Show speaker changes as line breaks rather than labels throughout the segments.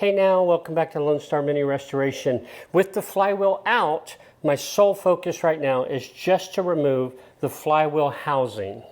Hey now, welcome back to Lone Star Mini Restoration. With the flywheel out, my sole focus right now is just to remove the flywheel housing.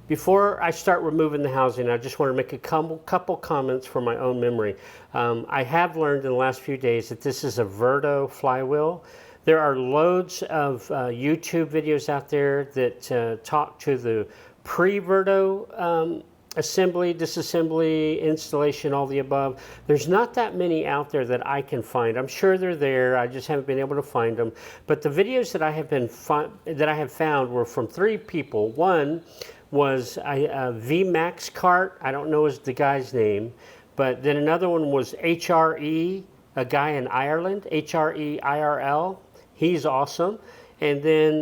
Before I start removing the housing, I just want to make a couple comments for my own memory. I have learned in the last few days that this is a Verto flywheel. There are loads of YouTube videos out there that talk to the pre-Verto assembly, disassembly, installation, all the above. There's not that many out there that I can find. I'm sure they're there. I just haven't been able to find them. But the videos that I have found were from three people. One was a VMAX cart. I don't know the guy's name, but then another one was HRE, a guy in Ireland, HRE IRL. He's awesome. And then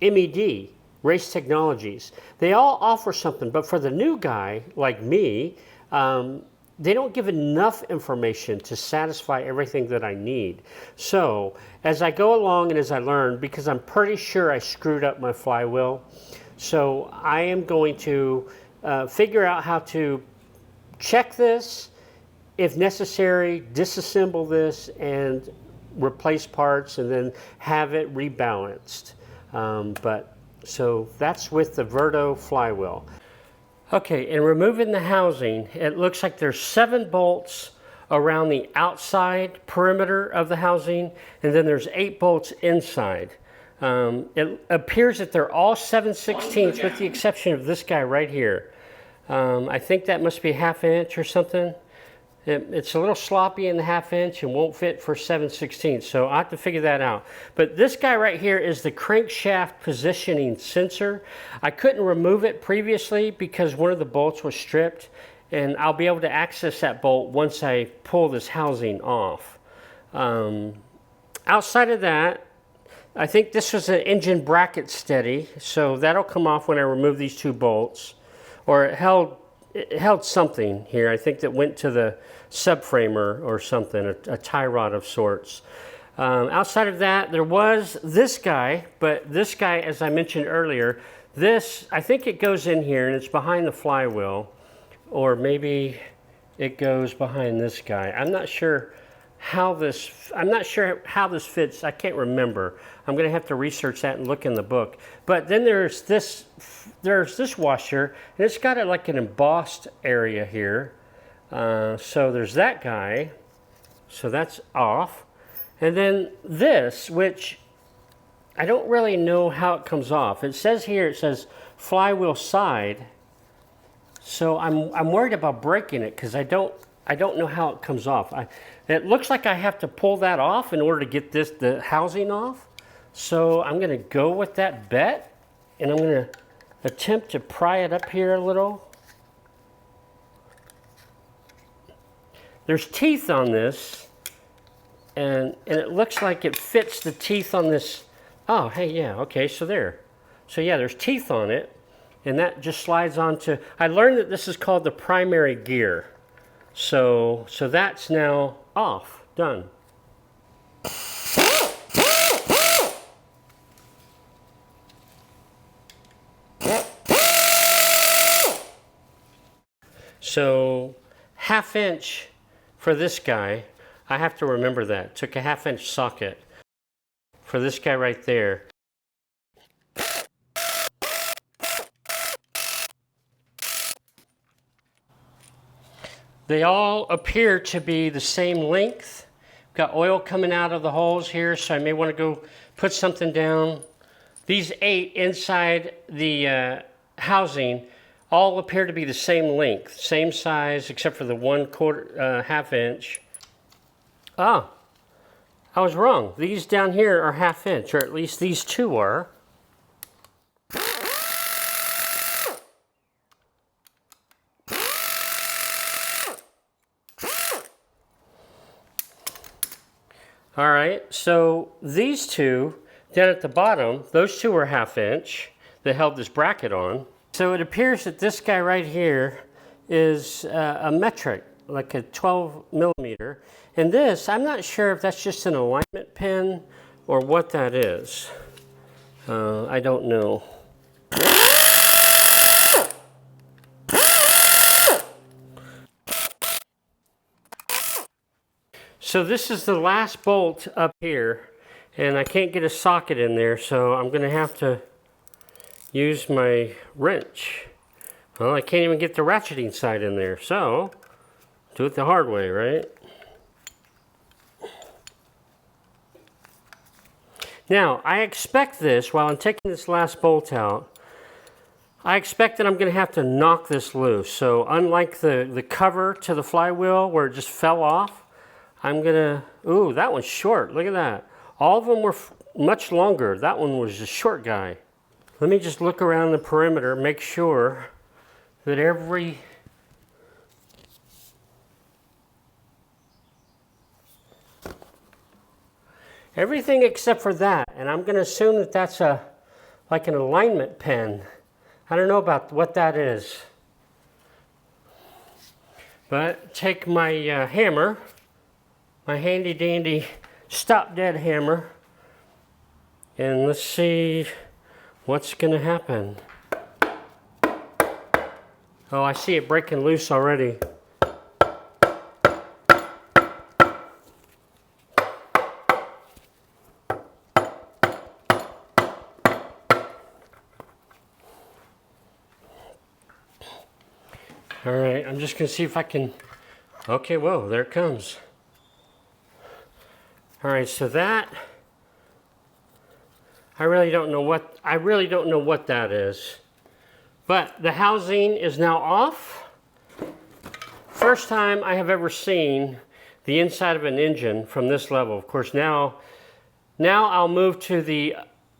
MED, Race Technologies. They all offer something, but for the new guy like me, they don't give enough information to satisfy everything that I need. So as I go along and as I learn, because I'm pretty sure I screwed up my flywheel, so I am going to figure out how to check this, if necessary, disassemble this and replace parts and then have it rebalanced. So that's with the Verto flywheel. Okay, in removing the housing, it looks like there's 7 bolts around the outside perimeter of the housing, and then there's 8 bolts inside. It appears that they're all 7/16 with the exception of this guy right here. I think that must be 1/2 inch or something. It's a little sloppy in the 1/2 inch and won't fit for 7/16, so I have to figure that out. But this guy right here is the crankshaft positioning sensor. I couldn't remove it previously because one of the bolts was stripped, and I'll be able to access that bolt once I pull this housing off. Outside of that, I think this was an engine bracket steady, so that'll come off when I remove these 2 bolts. Or it held something here, I think that went to the subframer or something, a tie rod of sorts. Outside of that, there was this guy, but this guy, as I mentioned earlier, I think it goes in here and it's behind the flywheel, or maybe it goes behind this guy. I'm not sure how this fits. I can't remember. I'm going to have to research that and look in the book. But then there's this washer, and it's got like an embossed area here. So there's that guy. So that's off. And then this, which I don't really know how it comes off. It says here, it says flywheel side. So I'm worried about breaking it because I don't know how it comes off. It looks like I have to pull that off in order to get the housing off. So I'm going to go with that bet, and I'm going to attempt to pry it up here a little. There's teeth on this, and it looks like it fits the teeth on this. Oh, hey, yeah, okay, so there. So yeah, there's teeth on it, and that just slides onto. I learned that this is called the primary gear. So that's now off, done. So 1/2 inch for this guy, I have to remember that. Took a 1/2 inch socket for this guy right there. They all appear to be the same length. Got oil coming out of the holes here, so I may want to go put something down. These 8 inside the housing all appear to be the same length, same size, except for the 1/4 inch. Ah, I was wrong. These down here are 1/2 inch, or at least these 2 are. All right, so these 2 down at the bottom, those 2 are 1/2 inch that held this bracket on. So it appears that this guy right here is a metric, like a 12 millimeter. And this, I'm not sure if that's just an alignment pin or what that is. I don't know. So this is the last bolt up here, and I can't get a socket in there, so I'm going to have to use my wrench. Well, I can't even get the ratcheting side in there, so do it the hard way, right? Now, I expect this, while I'm taking this last bolt out, I expect that I'm going to have to knock this loose. So unlike the cover to the flywheel where it just fell off, I'm going to, ooh, that one's short. Look at that. All of them were much longer. That one was a short guy. Let me just look around the perimeter, make sure that everything except for that, and I'm going to assume that that's like an alignment pin. I don't know about what that is. But take my hammer, my handy dandy stop dead hammer, and let's see what's going to happen. Oh, I see it breaking loose already. All right, I'm just going to see if I can, okay, whoa, there it comes. All right, so that, I really don't know what that is. But the housing is now off. First time I have ever seen the inside of an engine from this level. Of course, now I'll move to the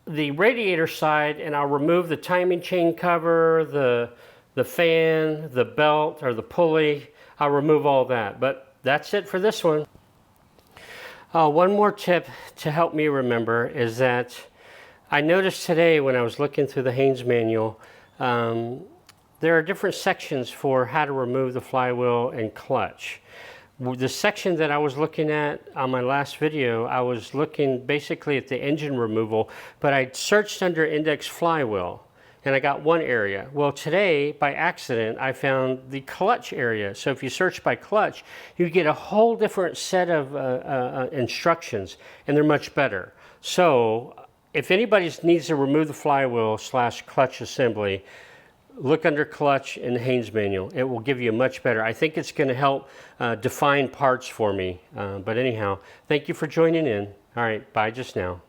radiator side, and I'll remove the timing chain cover, the fan, the belt, or the pulley. I'll remove all that. But that's it for this one. One more tip to help me remember is that I noticed today when I was looking through the Haynes manual, there are different sections for how to remove the flywheel and clutch. The section that I was looking at on my last video, I was looking basically at the engine removal, but I searched under index flywheel and I got one area. Well, today, by accident, I found the clutch area. So if you search by clutch, you get a whole different set of instructions, and they're much better. So if anybody needs to remove the flywheel / clutch assembly, look under clutch in the Haynes manual. It will give you a much better. I think it's going to help define parts for me. But anyhow, thank you for joining in. All right, bye just now.